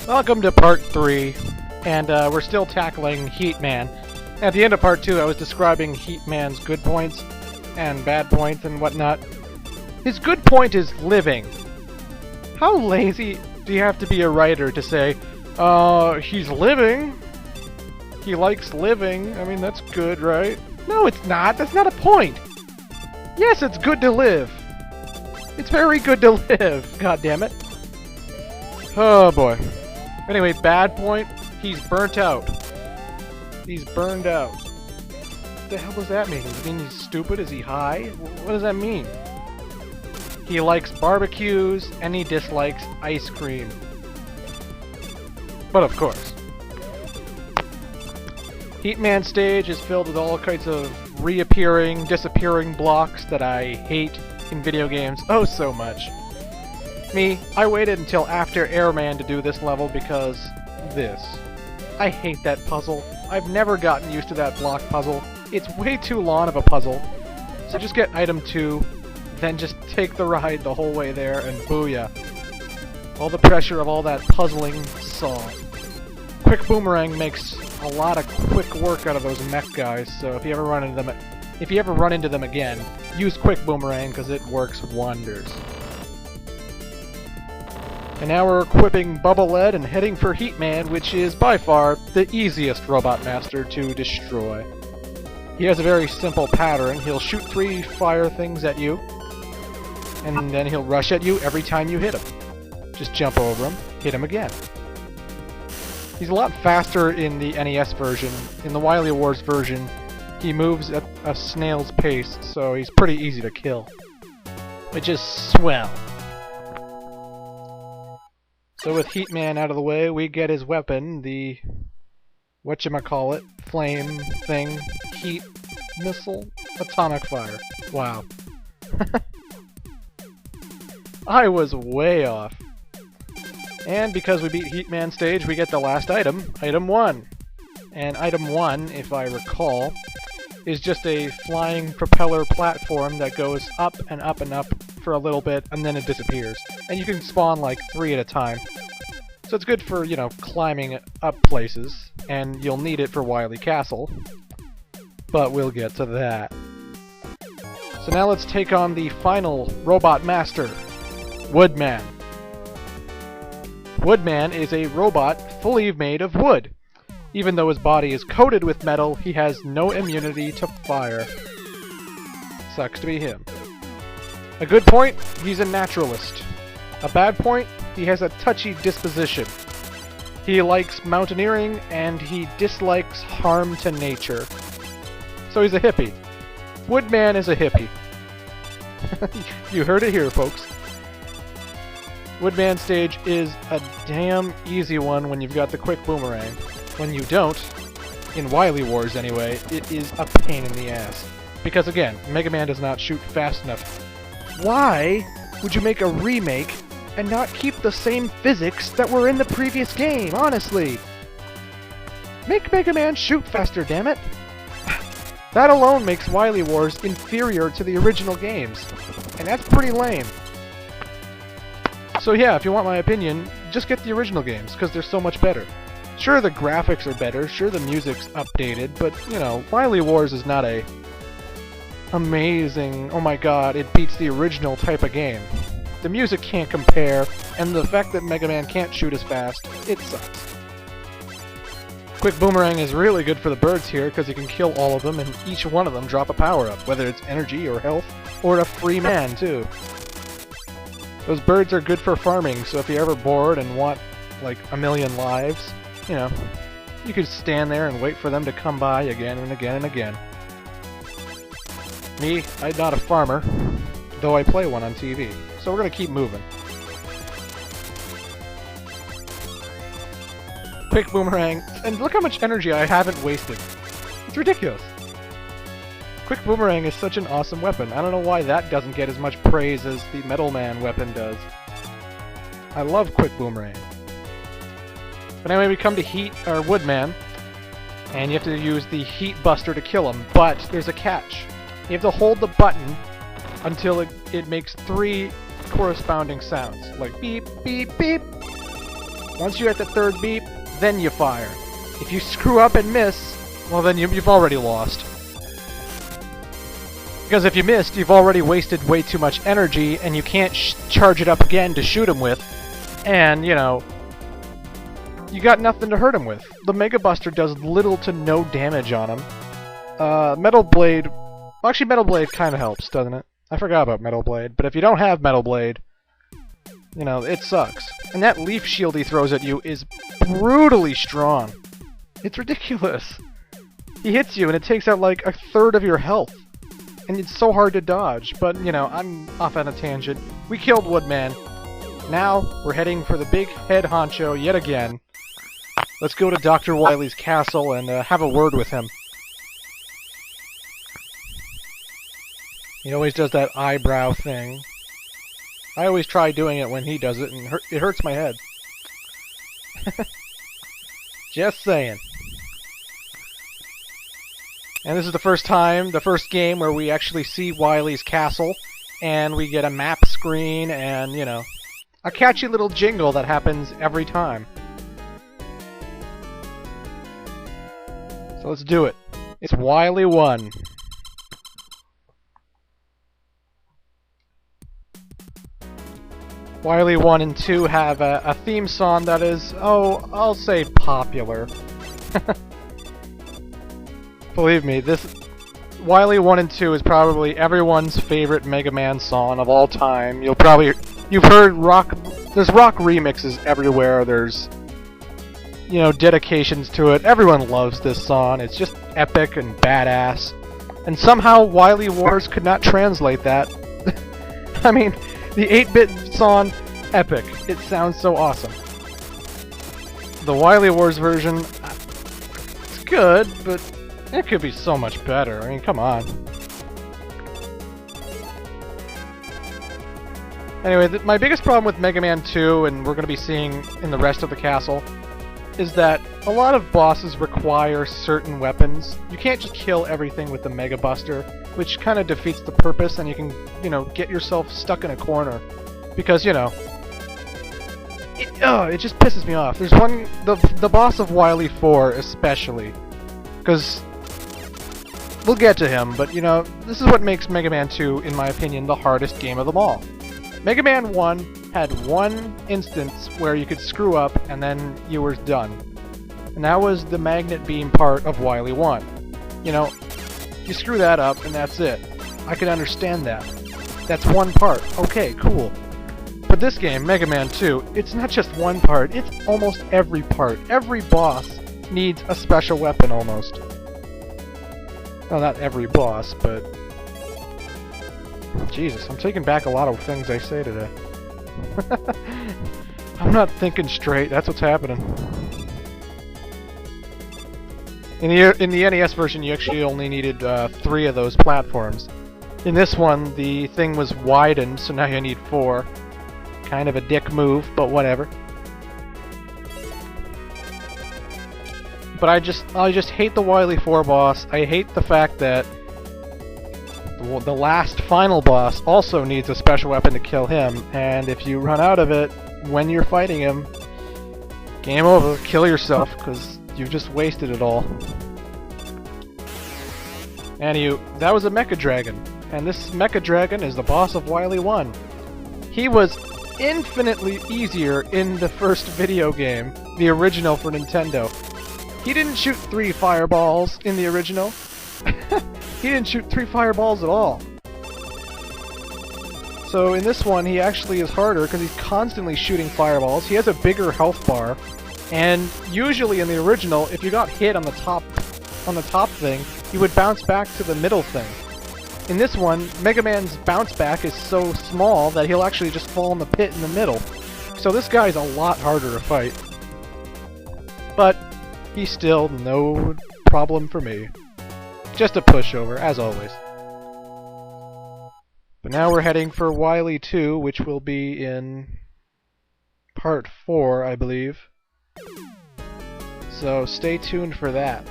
Welcome to part 3, and we're still tackling Heat Man. At the end of part 2, I was describing Heat Man's good points and bad points and whatnot. His good point is living. How lazy do you have to be a writer to say, he's living? He likes living. I mean, that's good, right? No, it's not. That's not a point. Yes, it's good to live. It's very good to live. God damn it. Oh, boy. Anyway, bad point, he's burnt out. He's burned out. What the hell does that mean? Does it mean he's stupid? Is he high? What does that mean? He likes barbecues, and he dislikes ice cream. But of course. Heat Man stage is filled with all kinds of reappearing, disappearing blocks that I hate in video games oh so much. Me, I waited until after Airman to do this level because this. I hate that puzzle. I've never gotten used to that block puzzle. It's way too long of a puzzle. So just get item 2, then just take the ride the whole way there and booyah. All the pressure of all that puzzling solved. Quick Boomerang makes a lot of quick work out of those mech guys, so if you ever run into them again, use Quick Boomerang because it works wonders. And now we're equipping Bubble Lead and heading for Heat Man, which is by far the easiest Robot Master to destroy. He has a very simple pattern. He'll shoot 3 fire things at you, and then he'll rush at you every time you hit him. Just jump over him, hit him again. He's a lot faster in the NES version. In the Wily Wars version, he moves at a snail's pace, so he's pretty easy to kill. Which is swell. So with Heat Man out of the way, we get his weapon, the whatchamacallit, flame thing, heat missile, atomic fire. Wow. I was way off. And because we beat Heat Man stage, we get the last item, item 1. And item 1, if I recall, is just a flying propeller platform that goes up and up and up for a little bit, and then it disappears. And you can spawn like 3 at a time. So it's good for, you know, climbing up places, and you'll need it for Wily Castle. But we'll get to that. So now let's take on the final Robot Master, Woodman. Woodman is a robot fully made of wood. Even though his body is coated with metal, he has no immunity to fire. Sucks to be him. A good point, he's a naturalist. A bad point, he has a touchy disposition. He likes mountaineering, and he dislikes harm to nature. So he's a hippie. Woodman is a hippie. You heard it here, folks. Woodman stage is a damn easy one when you've got the Quick Boomerang. When you don't, in Wily Wars anyway, it is a pain in the ass. Because again, Mega Man does not shoot fast enough. Why would you make a remake and not keep the same physics that were in the previous game, honestly? Make Mega Man shoot faster, damn it! That alone makes Wily Wars inferior to the original games. And that's pretty lame. So yeah, if you want my opinion, just get the original games, because they're so much better. Sure, the graphics are better, sure the music's updated, but, you know, Wily Wars is not a amazing, oh my god, it beats the original type of game. The music can't compare, and the fact that Mega Man can't shoot as fast, it sucks. Quick Boomerang is really good for the birds here, because you can kill all of them, and each one of them drop a power-up, whether it's energy or health, or a free man, too. Those birds are good for farming, so if you're ever bored and want, like, 1,000,000 lives, you know, you could stand there and wait for them to come by again and again and again. Me, I'm not a farmer, though I play one on TV, so we're gonna keep moving. Quick Boomerang, and look how much energy I haven't wasted. It's ridiculous. Quick Boomerang is such an awesome weapon. I don't know why that doesn't get as much praise as the Metal Man weapon does. I love Quick Boomerang. But anyway, we come to Woodman, and you have to use the Heat Buster to kill him, but there's a catch. You have to hold the button until it makes 3 corresponding sounds, like beep, beep, beep. Once you're at the third beep, then you fire. If you screw up and miss, well then you've already lost. Because if you missed, you've already wasted way too much energy, and you can't charge it up again to shoot him with. And, you know, you got nothing to hurt him with. The Mega Buster does little to no damage on him. Metal Blade... Actually, Metal Blade kind of helps, doesn't it? I forgot about Metal Blade, but if you don't have Metal Blade, you know, it sucks. And that leaf shield he throws at you is brutally strong. It's ridiculous. He hits you and it takes out like a third of your health. And it's so hard to dodge, but, you know, I'm off on a tangent. We killed Woodman. Now, we're heading for the big head honcho yet again. Let's go to Dr. Wily's castle and have a word with him. He always does that eyebrow thing. I always try doing it when he does it, and it hurts my head. Just saying. And this is the first game where we actually see Wily's castle, and we get a map screen and, you know, a catchy little jingle that happens every time. So let's do it. It's Wily 1. Wily 1 and 2 have a theme song that is, oh, I'll say popular. Believe me, this Wily 1 and 2 is probably everyone's favorite Mega Man song of all time. You've heard rock, there's rock remixes everywhere, there's, you know, dedications to it. Everyone loves this song, it's just epic and badass. And somehow Wily Wars could not translate that. I mean, the 8-bit song, epic. It sounds so awesome. The Wily Wars version, it's good, but it could be so much better. I mean, come on. Anyway, my biggest problem with Mega Man 2, and we're going to be seeing in the rest of the castle, is that a lot of bosses require certain weapons. You can't just kill everything with the Mega Buster, which kind of defeats the purpose, and you can, you know, get yourself stuck in a corner. Because, you know, it just pisses me off. There's one, the boss of Wily 4 especially, because we'll get to him, but, you know, this is what makes Mega Man 2, in my opinion, the hardest game of them all. Mega Man 1 had one instance where you could screw up and then you were done. And that was the magnet beam part of Wily 1. You know, you screw that up and that's it. I can understand that. That's one part. Okay, cool. But this game, Mega Man 2, it's not just one part, it's almost every part. Every boss needs a special weapon, almost. Well, not every boss, but... Jesus, I'm taking back a lot of things I say today. I'm not thinking straight, that's what's happening. In the NES version, you actually only needed 3 of those platforms. In this one, the thing was widened, so now you need 4. Kind of a dick move, but whatever. But I just hate the Wily 4 boss. I hate the fact that the last final boss also needs a special weapon to kill him, and if you run out of it when you're fighting him, game over, kill yourself, because you've just wasted it all. Anywho, that was a Mechadragon, and this Mechadragon is the boss of Wily 1. He was infinitely easier in the first video game, the original for Nintendo. He didn't shoot 3 fireballs in the original. He didn't shoot 3 fireballs at all. So in this one, he actually is harder because he's constantly shooting fireballs. He has a bigger health bar, and usually in the original, if you got hit on the top thing, you would bounce back to the middle thing. In this one, Mega Man's bounce back is so small that he'll actually just fall in the pit in the middle. So this guy's a lot harder to fight. But he's still no problem for me. Just a pushover, as always. But now we're heading for Wily 2, which will be in Part 4, I believe. So stay tuned for that.